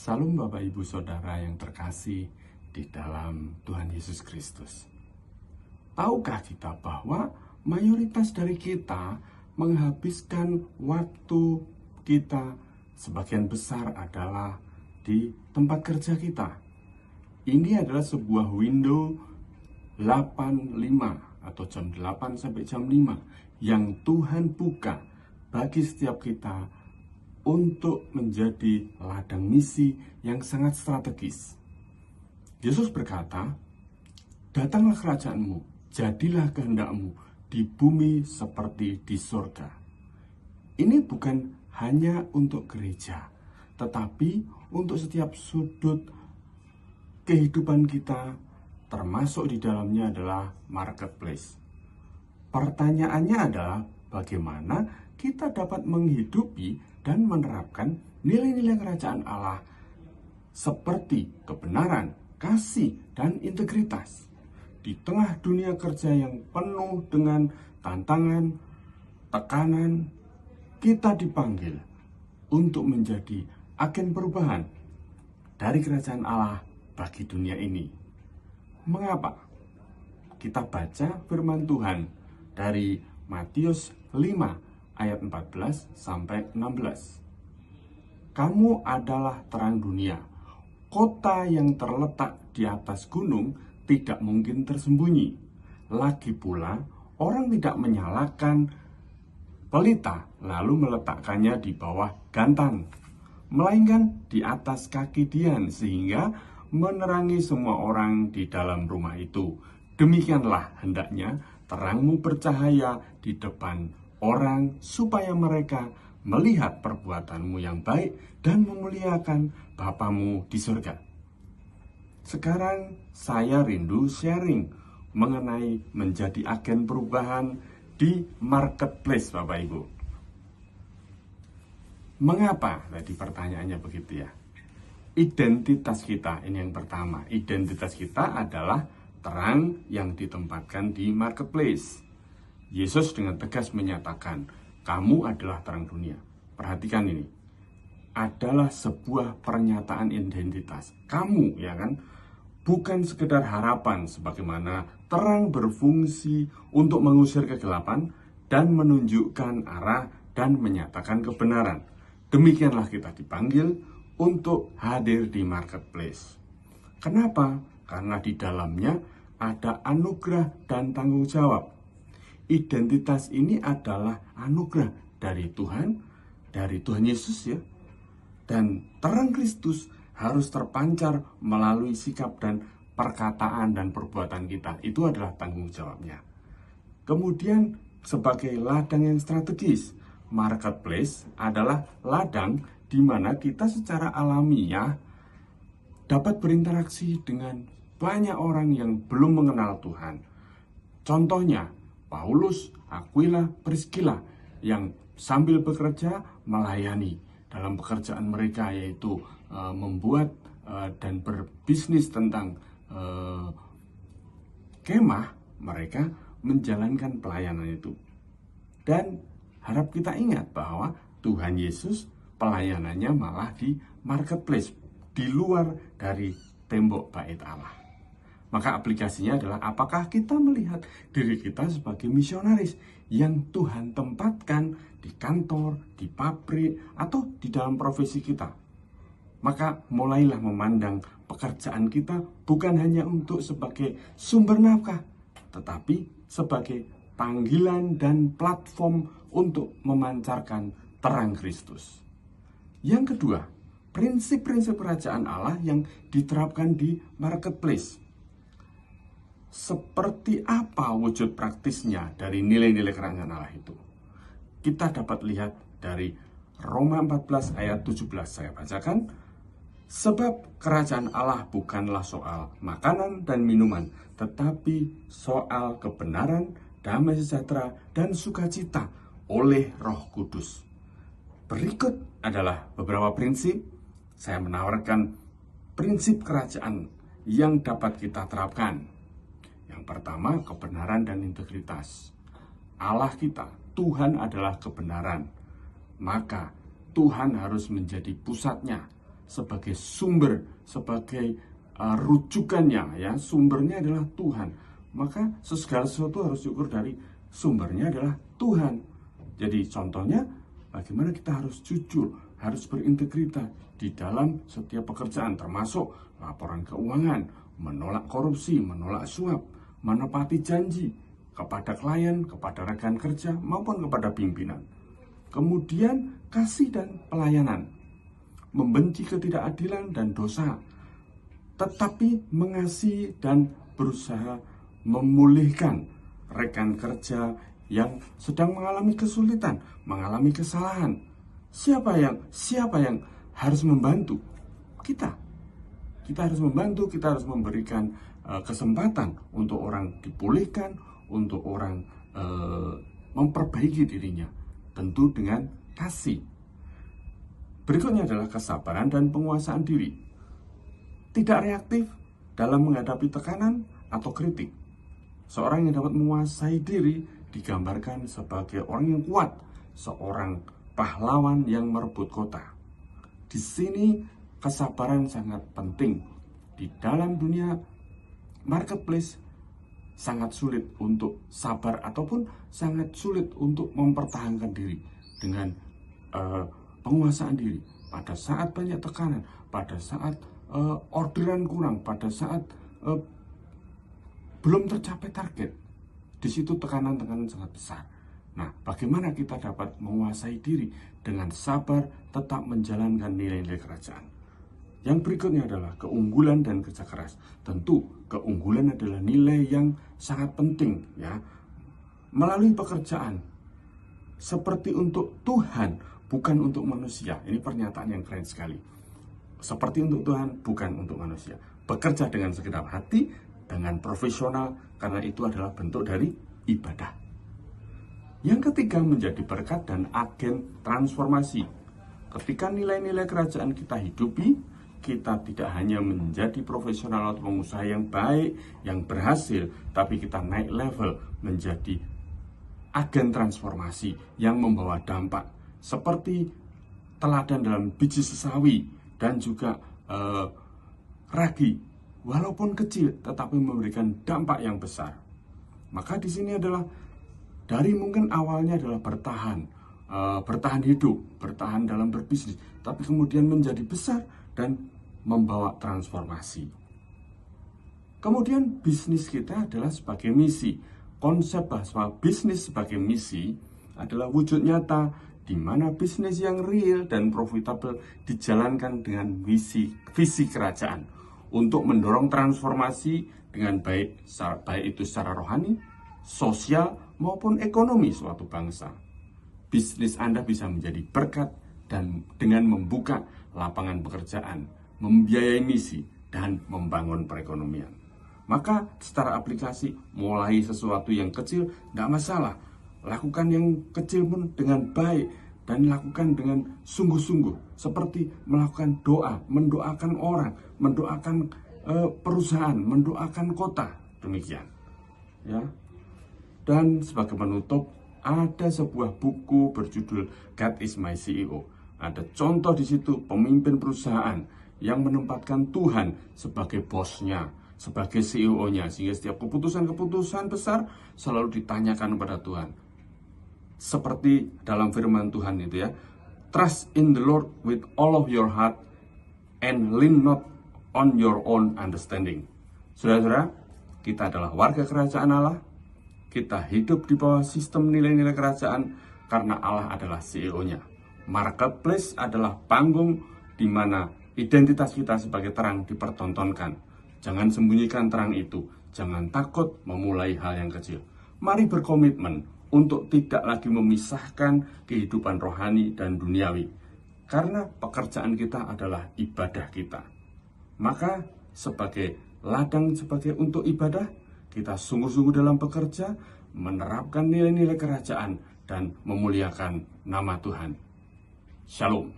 Salam Bapak Ibu Saudara yang terkasih di dalam Tuhan Yesus Kristus. Tahukah kita bahwa mayoritas dari kita menghabiskan waktu kita sebagian besar adalah di tempat kerja kita. Ini adalah sebuah window 8-5 atau jam 8 sampai jam 5 yang Tuhan buka bagi setiap kita untuk menjadi ladang misi yang sangat strategis. Yesus berkata, "Datanglah kerajaanmu, jadilah kehendakmu di bumi seperti di surga." Ini bukan hanya untuk gereja, tetapi untuk setiap sudut kehidupan kita, termasuk di dalamnya adalah marketplace. Pertanyaannya adalah bagaimana kita dapat menghidupi dan menerapkan nilai-nilai kerajaan Allah seperti kebenaran, kasih, dan integritas di tengah dunia kerja yang penuh dengan tantangan, tekanan. Kita dipanggil untuk menjadi agen perubahan dari kerajaan Allah bagi dunia ini. Mengapa? Kita baca firman Tuhan dari Matius 5 ayat 14 sampai 16. "Kamu adalah terang dunia. Kota yang terletak di atas gunung tidak mungkin tersembunyi. Lagi pula, orang tidak menyalakan pelita lalu meletakkannya di bawah gantang, melainkan di atas kaki dian sehingga menerangi semua orang di dalam rumah itu. Demikianlah hendaknya terangmu bercahaya di depan orang supaya mereka melihat perbuatanmu yang baik dan memuliakan Bapamu di surga." Sekarang saya rindu sharing mengenai menjadi agen perubahan di marketplace, Bapak Ibu. Mengapa? Tadi pertanyaannya begitu ya. Identitas kita, ini yang pertama. Identitas kita adalah terang yang ditempatkan di marketplace. Yesus dengan tegas menyatakan, "Kamu adalah terang dunia." Perhatikan ini. Adalah sebuah pernyataan identitas. Kamu, ya kan? Bukan sekedar harapan sebagaimana terang berfungsi untuk mengusir kegelapan dan menunjukkan arah dan menyatakan kebenaran. Demikianlah kita dipanggil untuk hadir di marketplace. Kenapa? Karena di dalamnya ada anugerah dan tanggung jawab. Identitas ini adalah anugerah dari Tuhan Yesus ya. Dan terang Kristus harus terpancar melalui sikap dan perkataan dan perbuatan kita. Itu adalah tanggung jawabnya. Kemudian sebagai ladang yang strategis, marketplace adalah ladang di mana kita secara alamiah dapat berinteraksi dengan banyak orang yang belum mengenal Tuhan. Contohnya, Paulus, Aquila, Priscilla yang sambil bekerja melayani dalam pekerjaan mereka, yaitu membuat dan berbisnis tentang kemah. Mereka menjalankan pelayanan itu. Dan harap kita ingat bahwa Tuhan Yesus pelayanannya malah di marketplace, di luar dari tembok bait Allah. Maka aplikasinya adalah apakah kita melihat diri kita sebagai misionaris yang Tuhan tempatkan di kantor, di pabrik, atau di dalam profesi kita. Maka mulailah memandang pekerjaan kita bukan hanya untuk sebagai sumber nafkah, tetapi sebagai panggilan dan platform untuk memancarkan terang Kristus. Yang kedua, prinsip-prinsip kerajaan Allah yang diterapkan di marketplace. Seperti apa wujud praktisnya dari nilai-nilai kerajaan Allah itu? Kita dapat lihat dari Roma 14 ayat 17, saya bacakan. "Sebab kerajaan Allah bukanlah soal makanan dan minuman, tetapi soal kebenaran, damai sejahtera, dan sukacita oleh Roh Kudus." Berikut adalah beberapa prinsip. Saya menawarkan prinsip kerajaan yang dapat kita terapkan. Yang pertama, kebenaran dan integritas. Allah kita, Tuhan adalah kebenaran. Maka Tuhan harus menjadi pusatnya. sebagai sumber, sebagai rujukannya, ya, sumbernya adalah Tuhan. Maka segala sesuatu harus diukur dari sumbernya adalah Tuhan. Jadi contohnya, bagaimana kita harus jujur, harus berintegritas di dalam setiap pekerjaan, termasuk laporan keuangan, menolak korupsi, menolak suap, menepati janji kepada klien, kepada rekan kerja, maupun kepada pimpinan. Kemudian kasih dan pelayanan, membenci ketidakadilan dan dosa, tetapi mengasihi dan berusaha memulihkan rekan kerja yang sedang mengalami kesulitan, mengalami kesalahan. Siapa yang harus membantu? Kita harus membantu, kita harus memberikan kesempatan untuk orang dipulihkan, untuk orang memperbaiki dirinya, tentu dengan kasih. Berikutnya adalah kesabaran dan penguasaan diri. Tidak reaktif dalam menghadapi tekanan atau kritik. Seorang yang dapat menguasai diri digambarkan sebagai orang yang kuat, seorang pahlawan yang merebut kota. Di sini kesabaran sangat penting. Di dalam dunia marketplace sangat sulit untuk sabar ataupun sangat sulit untuk mempertahankan diri dengan penguasaan diri. Pada saat banyak tekanan, pada saat orderan kurang, pada saat belum tercapai target, di situ tekanan-tekanan sangat besar. Nah, bagaimana kita dapat menguasai diri dengan sabar, tetap menjalankan nilai-nilai kerajaan? Yang berikutnya adalah keunggulan dan kerja keras. Tentu keunggulan adalah nilai yang sangat penting, ya. Melalui pekerjaan seperti untuk Tuhan, bukan untuk manusia. Ini pernyataan yang keren sekali. Seperti untuk Tuhan, bukan untuk manusia. Bekerja dengan segenap hati, dengan profesional, karena itu adalah bentuk dari ibadah. Yang ketiga, menjadi berkat dan agen transformasi. Ketika nilai-nilai kerajaan kita hidupi, kita tidak hanya menjadi profesional atau pengusaha yang baik, yang berhasil, tapi kita naik level menjadi agen transformasi yang membawa dampak. Seperti teladan dalam biji sesawi dan juga ragi, walaupun kecil tetapi memberikan dampak yang besar. Maka di sini adalah dari mungkin awalnya adalah bertahan hidup, bertahan dalam berbisnis, tapi kemudian menjadi besar dan membawa transformasi. Kemudian bisnis kita adalah sebagai misi. Konsep bahwa bisnis sebagai misi adalah wujud nyata di mana bisnis yang real dan profitable dijalankan dengan visi kerajaan untuk mendorong transformasi dengan baik itu secara rohani, sosial, maupun ekonomi suatu bangsa. Bisnis Anda bisa menjadi berkat dan dengan membuka lapangan pekerjaan, membiayai misi, dan membangun perekonomian. Maka secara aplikasi, mulai sesuatu yang kecil tidak masalah. Lakukan yang kecil pun dengan baik dan lakukan dengan sungguh-sungguh, seperti melakukan doa, mendoakan orang, mendoakan perusahaan, mendoakan kota, demikian. Ya. Dan sebagai penutup, ada sebuah buku berjudul God is my CEO. Ada contoh di situ pemimpin perusahaan yang menempatkan Tuhan sebagai bosnya, sebagai CEO-nya, sehingga setiap keputusan-keputusan besar selalu ditanyakan kepada Tuhan. Seperti dalam firman Tuhan itu, ya, trust in the Lord with all of your heart and lean not on your own understanding. Saudara-saudara, kita adalah warga kerajaan Allah. Kita hidup di bawah sistem nilai-nilai kerajaan karena Allah adalah CEO-nya. Marketplace adalah panggung di mana identitas kita sebagai terang dipertontonkan. Jangan sembunyikan terang itu. Jangan takut memulai hal yang kecil. Mari berkomitmen untuk tidak lagi memisahkan kehidupan rohani dan duniawi. Karena pekerjaan kita adalah ibadah kita. Maka sebagai ladang, sebagai untuk ibadah, kita sungguh-sungguh dalam bekerja, menerapkan nilai-nilai kerajaan, dan memuliakan nama Tuhan. Shalom.